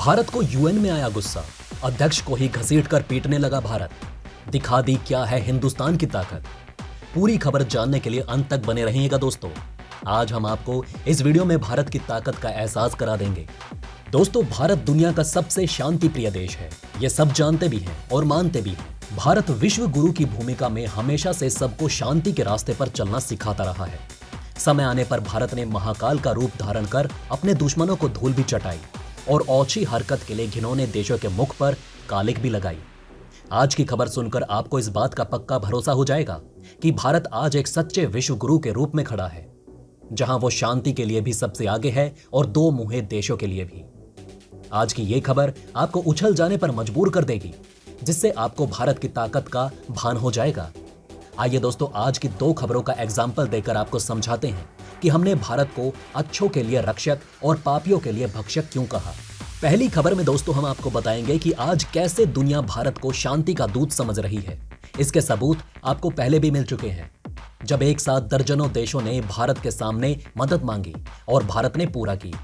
भारत को यूएन में आया गुस्सा, अध्यक्ष को ही घसीटकर पीटने लगा भारत। दिखा दी क्या है हिंदुस्तान की ताकत। पूरी खबर जानने के लिए अंत तक बने रहिएगा दोस्तों। आज हम आपको इस वीडियो में भारत की ताकत का एहसास करा देंगे। दोस्तों, भारत दुनिया का सबसे शांति प्रिय देश है, ये सब जानते भी हैं और मानते भी हैं। भारत विश्व गुरु की भूमिका में हमेशा से सबको शांति के रास्ते पर चलना सिखाता रहा है। समय आने पर भारत ने महाकाल का रूप धारण कर अपने दुश्मनों को धूल भी चटाई और ओछी हरकत के लिए घिनौने देशों के मुख पर कालिक भी लगाई। आज की खबर सुनकर आपको इस बात का पक्का भरोसा हो जाएगा कि भारत आज एक सच्चे विश्व गुरु के रूप में खड़ा है, जहां वो शांति के लिए भी सबसे आगे है और दो मुहे देशों के लिए भी। आज की ये खबर आपको उछल जाने पर मजबूर कर देगी, जिससे आपको भारत की ताकत का भान हो जाएगा। आइए दोस्तों, आज की दो खबरों का एग्जाम्पल देकर आपको समझाते हैं कि हमने भारत को अच्छों के लिए रक्षक और पापियों के लिए भक्षक क्यों कहा। पहली खबर में दोस्तों हम आपको बताएंगे कि आज कैसे दुनिया भारत को शांति का दूत समझ रही है। इसके सबूत आपको पहले भी मिल चुके हैं, जब एक साथ दर्जनों देशों ने भारत के सामने मदद मांगी और भारत ने पूरा की।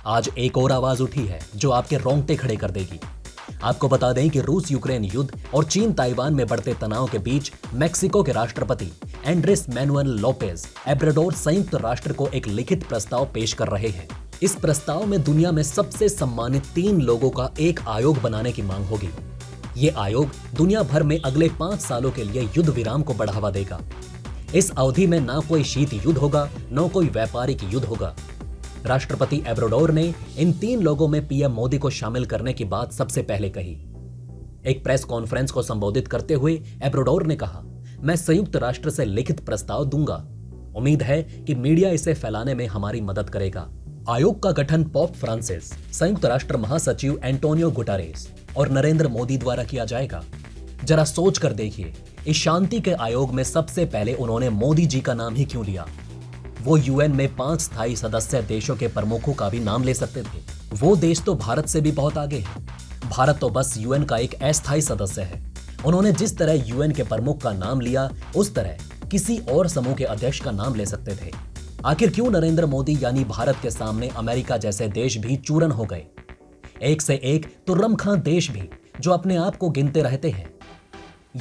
आज एक और आवाज उठी है जो आपके रोंगटे खड़े कर देगी। आपको बता दें कि रूस यूक्रेन युद्ध और चीन ताइवान में बढ़ते तनाव के बीच मेक्सिको के राष्ट्रपति एंड्रेस मैनुएल लोपेज ओब्राडोर संयुक्त राष्ट्र को एक लिखित प्रस्ताव पेश कर रहे हैं। इस प्रस्ताव में दुनिया में सबसे सम्मानित 3 लोगों का एक आयोग बनाने की मांग होगी। ये आयोग दुनिया भर में अगले 5 सालों के लिए युद्ध विराम को बढ़ावा देगा। इस अवधि में ना कोई शीत युद्ध होगा, न कोई व्यापारिक युद्ध होगा। राष्ट्रपति ओब्राडोर ने इन 3 लोगों में पीएम मोदी को शामिल करने की बात सबसे पहले कही। एक प्रेस कॉन्फ्रेंस को संबोधित करते हुए ओब्राडोर ने कहा, मैं संयुक्त राष्ट्र से लिखित प्रस्ताव दूंगा। उम्मीद है कि मीडिया इसे फैलाने में हमारी मदद करेगा। आयोग का गठन पोप फ्रांसिस, संयुक्त राष्ट्र महासचिव एंटोनियो गुटेरेस और नरेंद्र मोदी द्वारा किया जाएगा। जरा सोच कर देखिए, इस शांति के आयोग में सबसे पहले उन्होंने मोदी जी का नाम ही क्यों लिया। वो यूएन में 5 स्थायी सदस्य देशों के प्रमुखों का भी नाम ले सकते थे। वो देश तो भारत से भी बहुत आगे है। भारत तो बस यूएन का एक अस्थायी सदस्य है। उन्होंने जिस तरह यूएन के प्रमुख का नाम लिया, उस तरह किसी और समूह के अध्यक्ष का नाम ले सकते थे। आखिर क्यों नरेंद्र मोदी यानी भारत के सामने अमेरिका जैसे देश भी चूरन हो गए। एक से एक तुर्रमखां देश भी जो अपने आप को गिनते रहते हैं।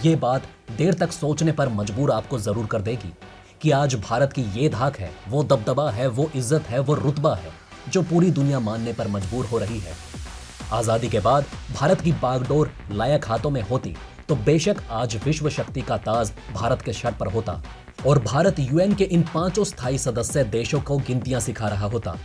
ये बात देर तक सोचने पर मजबूर आपको जरूर कर देगी कि आज भारत की ये धाक है, वो दबदबा है, वो इज्जत है, वो रुतबा है जो पूरी दुनिया मानने पर मजबूर हो रही है। आजादी के बाद भारत की बागडोर लायक हाथों में होती तो बेशक आज विश्व शक्ति का ताज भारत के सर पर होता और भारत यूएन के इन 5 स्थायी सदस्य देशों को गिनतियां सिखा रहा होता।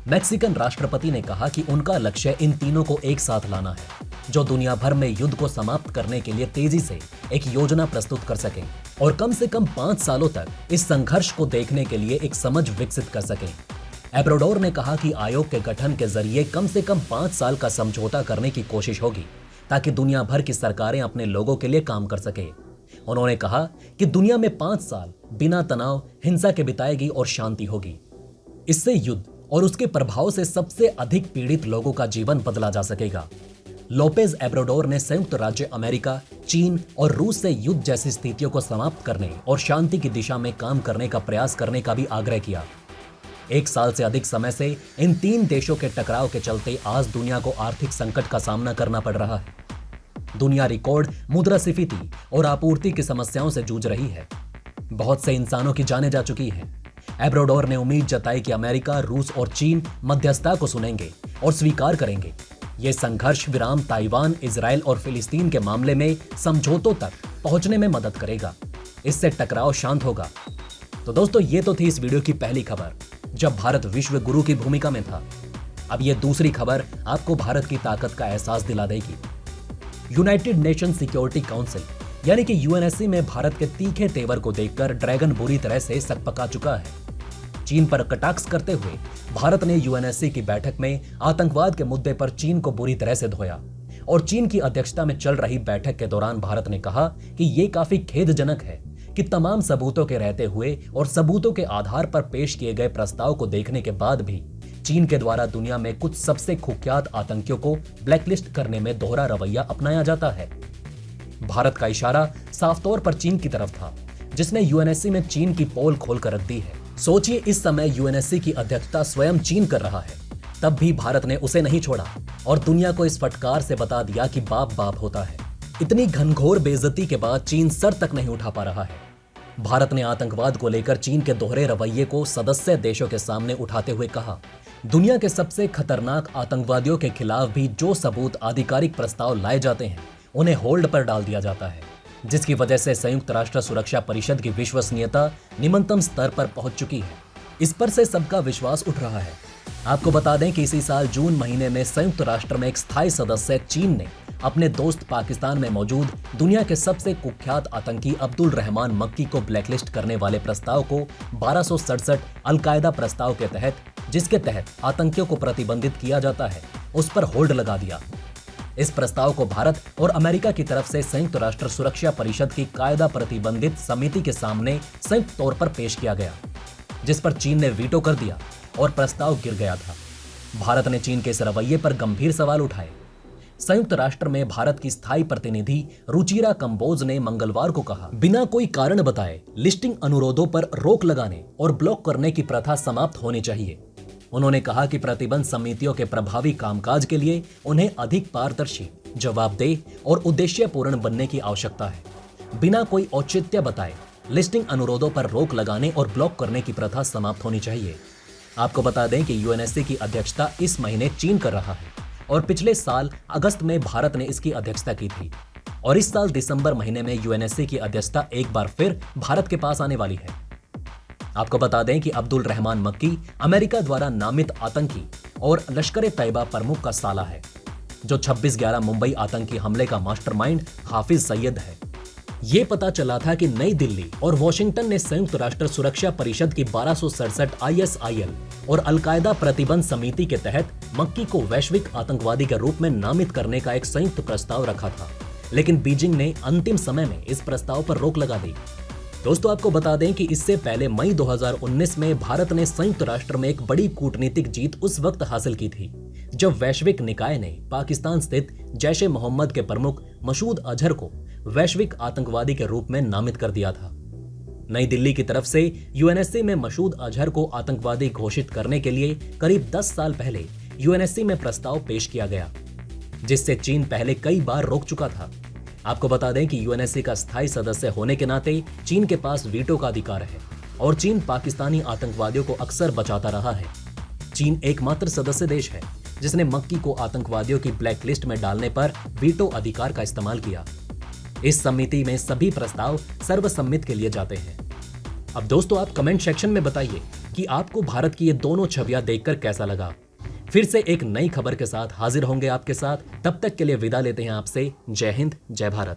मैक्सिकन राष्ट्रपति ने कहा कि उनका लक्ष्य इन तीनों को एक साथ लाना है, जो दुनिया भर में युद्ध को समाप्त करने के लिए तेजी से एक योजना प्रस्तुत कर सकें और कम से कम 5 सालों तक इस संघर्ष को देखने के लिए एक समझ विकसित कर सकें। ओब्राडोर ने कहा कि आयोग के गठन के जरिए कम से कम 5 साल का समझौता करने की कोशिश होगी, ताकि दुनिया भर की सरकारें अपने लोगों के लिए काम कर सके। उन्होंने कहा कि दुनिया में 5 साल बिना तनाव, हिंसा के बिताएगी और शांति होगी। इससे युद्ध और उसके प्रभाव से सबसे अधिक पीड़ित लोगों का जीवन बदला जा सकेगा। लोपेज ओब्राडोर ने संयुक्त राज्य अमेरिका, चीन और रूस से युद्ध जैसी स्थितियों को समाप्त करने और शांति की दिशा में काम करने का प्रयास करने का भी आग्रह किया। 1 साल से अधिक समय से इन 3 देशों के टकराव के चलते आज दुनिया को आर्थिक संकट का सामना करना पड़ रहा है। दुनिया रिकॉर्ड मुद्रास्फीति और आपूर्ति की समस्याओं से जूझ रही है। बहुत से इंसानों की जानें जा चुकी हैं। ओब्राडोर ने उम्मीद जताई कि अमेरिका, रूस और चीन मध्यस्थता को सुनेंगे और स्वीकार करेंगे। ये संघर्ष विराम ताइवान, इजराइल और फिलिस्तीन के मामले में समझौतों तक पहुंचने में मदद करेगा। इससे टकराव शांत होगा। तो दोस्तों, ये तो थी इस वीडियो की पहली खबर, जब भारत विश्व गुरु की भूमिका में था। अब ये दूसरी खबर आपको भारत की ताकत का एहसास दिला देगी। यूनाइटेड नेशन सिक्योरिटी काउंसिल यानी कि यूएनएससी में भारत के तीखे तेवर को देखकर ड्रैगन बुरी तरह से सकपका चुका है। चीन पर कटाक्ष करते हुए भारत ने यूएनएससी की बैठक में आतंकवाद के मुद्दे पर चीन को बुरी तरह से धोया और चीन की अध्यक्षता में चल रही बैठक के दौरान भारत ने कहा कि यह काफी खेदजनक है कि तमाम सबूतों के रहते हुए और सबूतों के आधार पर पेश किए गए प्रस्ताव को देखने के बाद भी चीन के द्वारा दुनिया में कुछ सबसे कुख्यात आतंकियों को ब्लैकलिस्ट करने में दोहरा रवैया अपनाया जाता है। भारत का इशारा साफ तौर पर चीन की तरफ था, जिसने यूएनएससी में चीन की पोल खोलकर रख दी है। सोचिए, इस समय यूएनएससी की अध्यक्षता स्वयं चीन कर रहा है तब भी भारत ने उसे नहीं छोड़ा और दुनिया को इस फटकार से बता दिया कि बाप बाप होता है। इतनी घनघोर बेइज्जती के बाद चीन सर तक नहीं उठा पा रहा है। भारत ने आतंकवाद को लेकर चीन के दोहरे रवैये को सदस्य देशों के सामने उठाते हुए कहा, दुनिया के सबसे खतरनाक आतंकवादियों के खिलाफ भी जो सबूत आधिकारिक प्रस्ताव लाए जाते हैं उन्हें होल्ड पर डाल दिया जाता है, जिसकी वजह से संयुक्त राष्ट्र सुरक्षा परिषद की विश्वसनीयता निम्नतम स्तर पर पहुंच चुकी है। इस पर से सबका विश्वास उठ रहा है। आपको बता दें कि इसी साल जून महीने में संयुक्त राष्ट्र में एक स्थायी सदस्य चीन ने अपने दोस्त पाकिस्तान में मौजूद दुनिया के सबसे कुख्यात आतंकी अब्दुल रहमान मक्की को ब्लैकलिस्ट करने वाले प्रस्ताव को 1267 अलकायदा प्रस्ताव के तहत, जिसके तहत आतंकियों को प्रतिबंधित किया जाता है, उस पर होल्ड लगा दिया। इस प्रस्ताव को भारत और अमेरिका की तरफ से संयुक्त राष्ट्र सुरक्षा परिषद की कायदा प्रतिबंधित समिति के सामने संयुक्त तौर पर पेश किया गया, जिस पर चीन ने वीटो कर दिया और प्रस्ताव गिर गया था। भारत ने चीन के इस रवैये पर गंभीर सवाल उठाए। संयुक्त राष्ट्र में भारत की स्थायी प्रतिनिधि रुचिरा कंबोज ने मंगलवार को कहा, बिना कोई कारण बताए लिस्टिंग अनुरोधों पर रोक लगाने और ब्लॉक करने की प्रथा समाप्त होनी चाहिए। उन्होंने कहा कि प्रतिबंध समितियों के प्रभावी कामकाज के लिए उन्हें अधिक पारदर्शी, जवाबदेह और उद्देश्यपूर्ण बनने की आवश्यकता है। बिना कोई औचित्य बताए लिस्टिंग अनुरोधों पर रोक लगाने और ब्लॉक करने की प्रथा समाप्त होनी चाहिए। आपको बता दें कि यूएनएससी की अध्यक्षता इस महीने चीन कर रहा है और पिछले साल अगस्त में भारत ने इसकी अध्यक्षता की थी और इस साल दिसंबर महीने में यूएनएससी की अध्यक्षता एक बार फिर भारत के पास आने वाली है। आपको बता दें कि अब्दुल रहमान मक्की अमेरिका द्वारा नामित आतंकी और लश्कर-ए-तैयबा प्रमुख का साला है, जो 26/11 मुंबई आतंकी हमले का मास्टरमाइंड हाफिज सईद है। ये पता चला था कि नई दिल्ली और वॉशिंगटन ने संयुक्त राष्ट्र सुरक्षा परिषद की 1267 ISIL और अलकायदा प्रतिबंध समिति के तहत मक्की को वैश्विक आतंकवादी के रूप में नामित करने का एक संयुक्त प्रस्ताव रखा था, लेकिन बीजिंग ने अंतिम समय में इस प्रस्ताव पर रोक लगा दी। दोस्तों, आपको बता दें कि इससे पहले मई 2019 में भारत ने संयुक्त राष्ट्र में एक बड़ी कूटनीतिक जीत उस वक्त हासिल की थी जब वैश्विक निकाय ने पाकिस्तान स्थित जैश-ए-मोहम्मद के प्रमुख मसूद अजहर को वैश्विक आतंकवादी के रूप में नामित कर दिया था। नई दिल्ली की तरफ से यूएनएससी में मसूद अजहर को आतंकवादी घोषित करने के लिए करीब 10 साल पहले यूएनएससी में प्रस्ताव पेश किया गया, जिससे चीन पहले कई बार रोक चुका था। आपको बता दें कि यूएनएससी का स्थायी सदस्य होने के नाते चीन के पास वीटो का अधिकार है और चीन पाकिस्तानी आतंकवादियों को अक्सर बचाता रहा है। चीन एकमात्र सदस्य देश है जिसने मक्की को आतंकवादियों की ब्लैक लिस्ट में डालने पर वीटो अधिकार का इस्तेमाल किया। इस समिति में सभी प्रस्ताव सर्वसम्मति के लिए जाते हैं। अब दोस्तों, आप कमेंट सेक्शन में बताइए कि आपको भारत की ये दोनों छवियां देखकर कैसा लगा। फिर से एक नई खबर के साथ हाजिर होंगे आपके साथ। तब तक के लिए विदा लेते हैं आपसे। जय हिंद, जय भारत।